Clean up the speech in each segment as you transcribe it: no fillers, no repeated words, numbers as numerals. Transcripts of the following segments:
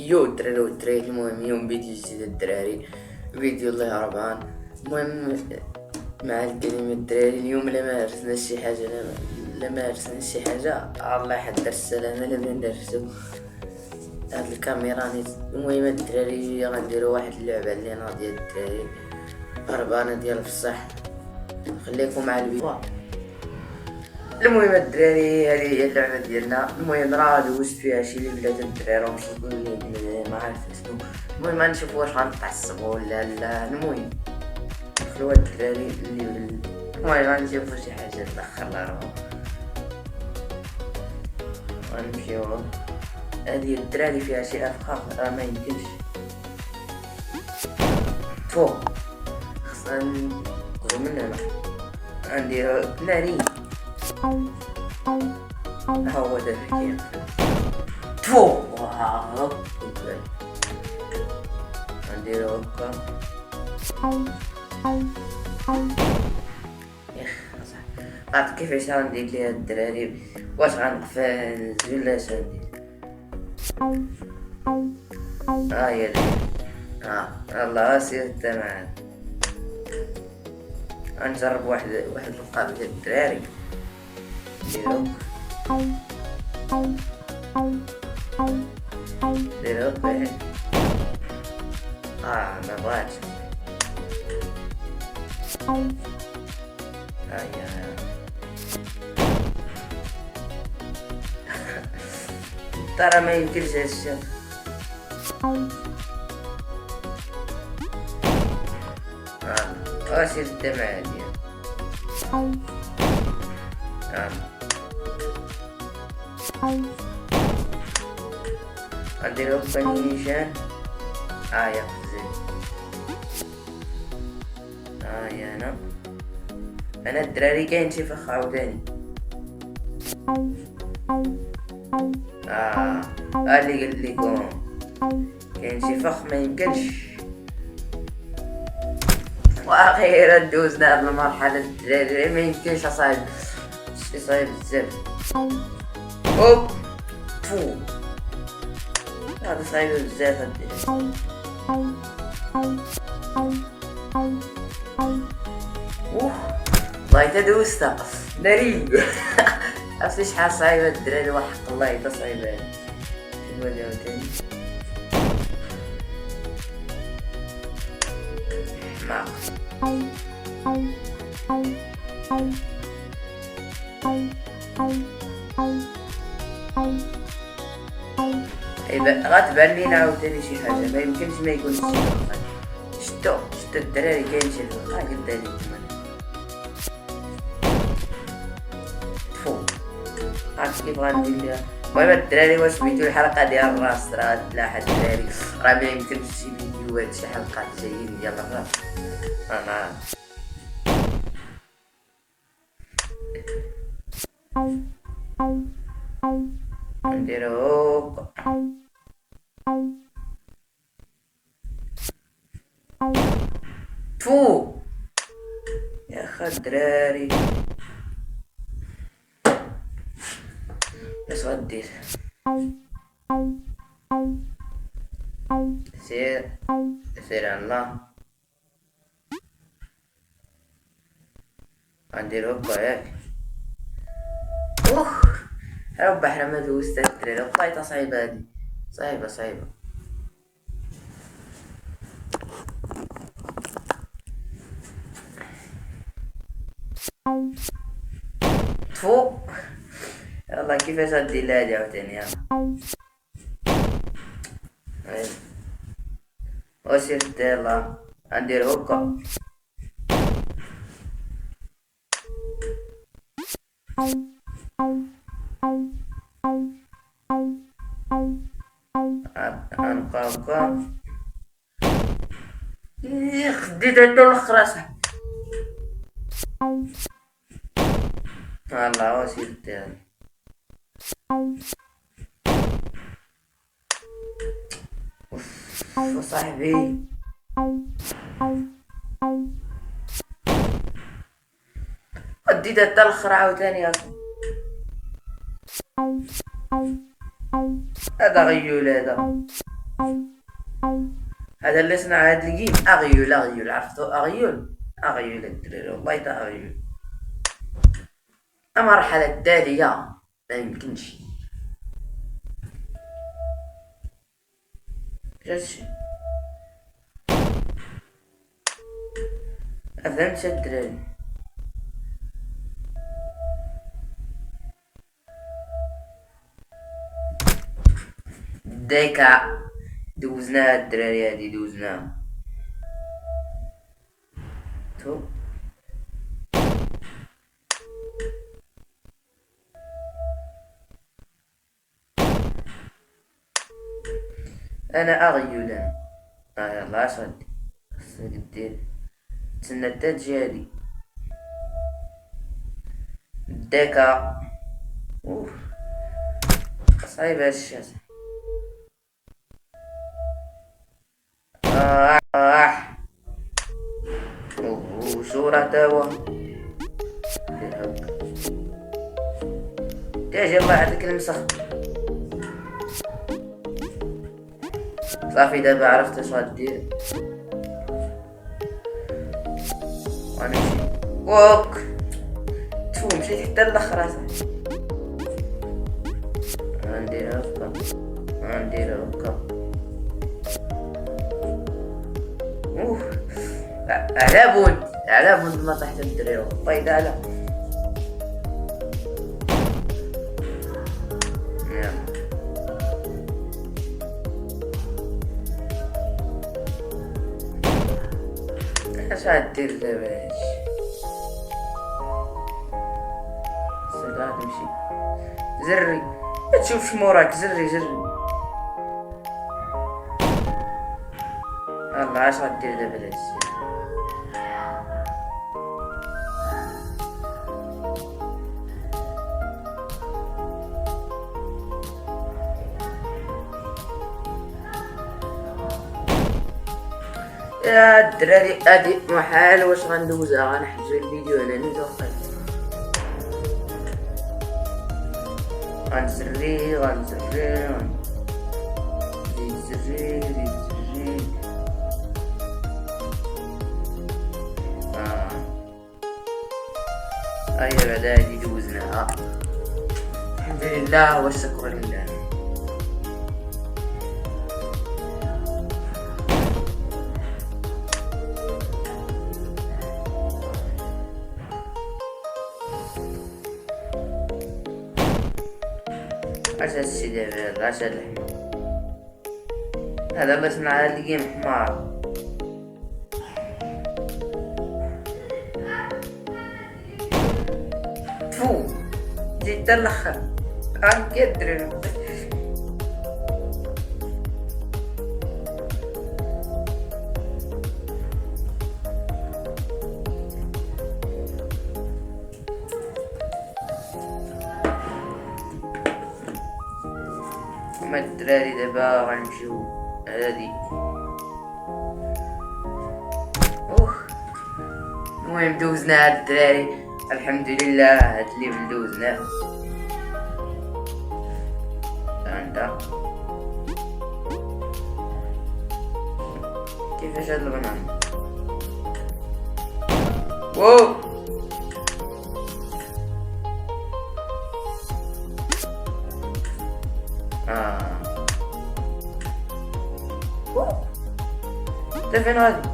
يو الدراري والدراري، المهم يوم فيديو جديد الدراري، فيديو الله هربان. المهم مع الكلمة الدراري، اليوم لا مارسنا شي حاجة، لا مارسنا شي حاجة، الله يحضر السلامة. لا بدا ندرسو هاد الكاميرا نيت. المهم الدراري غنديرو واحد اللعبة اللي ناضية الدراري هربانة ديال بصح. خليكم مع الفيديو. المهم الدراري هذه هي اللعبة ديالنا. المهم راه دوزت فيها شي ليفلات الدراري وصلت ما عرفت اسمو. المهم غنشوفو واش غنتعصبو ولا لا. المهم شوفو الدراري اللي المهم غنشوفو شي حاجة تأخر لها غنمشيو. هذه الدراري فيها شي افخاخ راه ما يمكنش فوق. خصنا نخرجو من هنا. غنديرو ناري ها هو دابا كيقفل تفو. واو غنديرو هكا. يخ اصاحبي عرفت كيفاش غندير ليها الدراري. واش غنقفل ولا اش غندير؟ ها هي الله سير انت معانا. غنجرب واحد القابلة الدراري. نديرو بعد ما بغاتش. هيا ترى ما يمكنش هادشي. غاسير الدمعة هادي. غنديرو نيشان. يا زين. يا انا الدراري كاين شي فخ عاوداني. اللي قلت لكم كاين شي فخ ما يمكنش. واخيرا دوزنا هاد المرحلة الدراري. ما يمكنش اصاحبي، شي صعيب بزاف. اوب فو هذا صعيب بزاف الدراري. والله تا دوزتها ناري. عرفتي شحال صعيبة الدراري؟ وحق الله تا صعيبة. شنو هادي عاوتاني؟ غتبان لينا عاوتاني شي حاجة. ما يمكنش ما يكونش شي حاجة. شتو الدراري كاين شي حاجة قلتها لكم انا. تفو عرفت كيف غندير ليها. المهم الدراري واش بغيتو الحلقة ديال الراس راه تلاحظ الدراري راه ما يمكنش شي فيديوهات شي حلقات جايين ديال الراس. انا نديرو تفو يا اخي الدراري. اش غدير؟ سير على الله. غندير هكا ياك. ربي حنا ما دوزت الدراري. والله صعيبة هادي، صعيبة. تفو يلا كيفاش غدير لها هادي عاوتاني؟ يلا وسير يلا غندير هكا. غنبقى هكا. خديت هادو الاخر اصاحبي. الله وسير الدراري. صاحبي وديت هدا الاخر عاوتاني. هذا غيول هذا. هذا اللي صنع هاد الجيم اغيول عرفتو اغيول الدراري والله تا اغيول. المرحلة التالية ما يمكنش جالس فهمت الدراري. ديكا دوزناها الدراري هادي دوزناها تو. انا اغيول انا يلا اصعد خصك دير تسنى تا تجي هادي ديكا. اوف صعيب هادشي اصاحبي. وصورة تاوا تاجي الله يعطيك المسخ. صافي دابا عرفت اش غدير غنمشي ووك تو مشيت حتى الاخر اصاحبي. غنديرها هكا غنديرها هكا. اوف على بونت ما طحت الدراري والله اذا على. اش غدير دابا هادشي سير غتمشي زري ما تشوفش موراك زري الله اش غدير دابا هادشي. يا الدراري ادي محال واش غندوزها غنحجز الفيديو هنا نيت وقت غنزري زيد هيا بعد هادي دوزناها الحمد لله والشكر لله. اش هادشي دابا اش هاد الحمار هذا اللي صنع هاد الجيم حمار. تفو جيت تا الاخر هاكا الدراري. هما الدراري دابا غنمشيو هادي. المهم دوزنا هاد الدراري الحمد لله هاد الليفل دوزناه. انت كيفاش هاد البنان واو انت فين غادي؟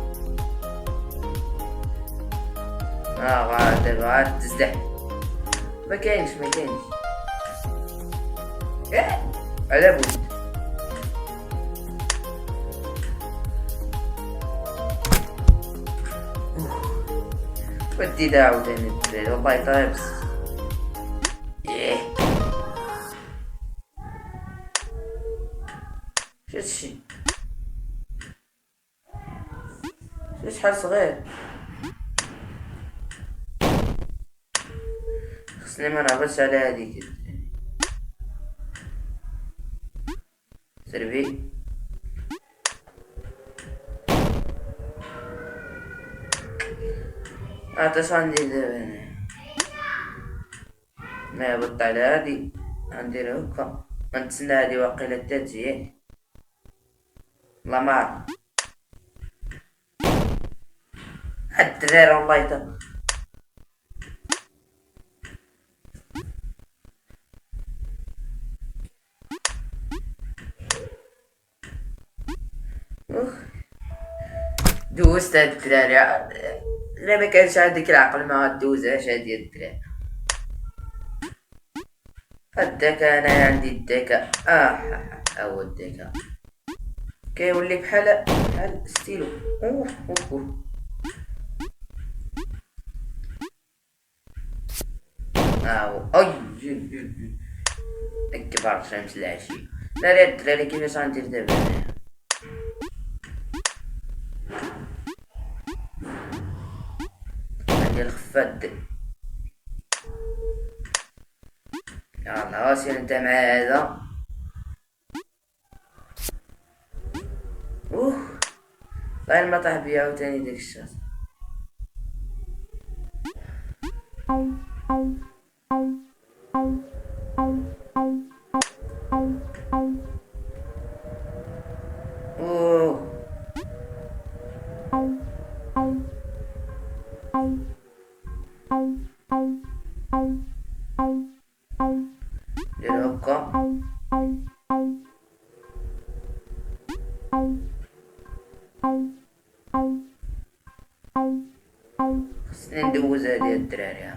غاد تزدحم ما كاينش على بود ودي دا عاوتاني الدراري والله طايبس. شتشي شحال صغير خصني ما نهبطش على هاديك سربي. اش غندير دابا انا ما هبطت على هادي غندير هكا غنتسنى هادي واقيلا تا تجي لامار الدراري والله أوه. دوزت هاد الدراري، لا ما كانش عندك العقل ما غدوزهاش هادي الدراري. الذكاء انا عندي الذكاء، هو الذكاء كيولي بحال ستيلو. اوه اوه اوه. هاهو اي كبار شمس العشية. لا لا الدراري كيفاش غندير دابا انايا؟ غندير الخفاد. يلا سير انت مع هذا. اوه غير ما طاح بيا عاوتاني داك الشاط. اوه دير هكا. خصني ندوز هادي الدراري.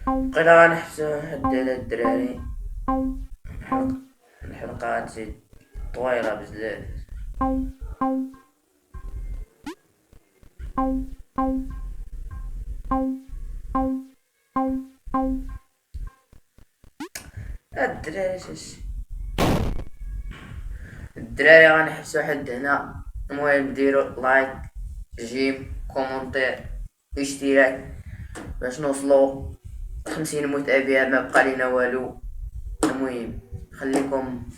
بقينا غنحبسو هاد الدراري. الحلقة غتزيد طويلة بزاف. الدراري الدراري غنحبسو حد هنا. المهم ديرو لايك جيم كومونتير اشتراك باش نوصلو 50 متابع، ما بقى لينا والو. المهم خليكم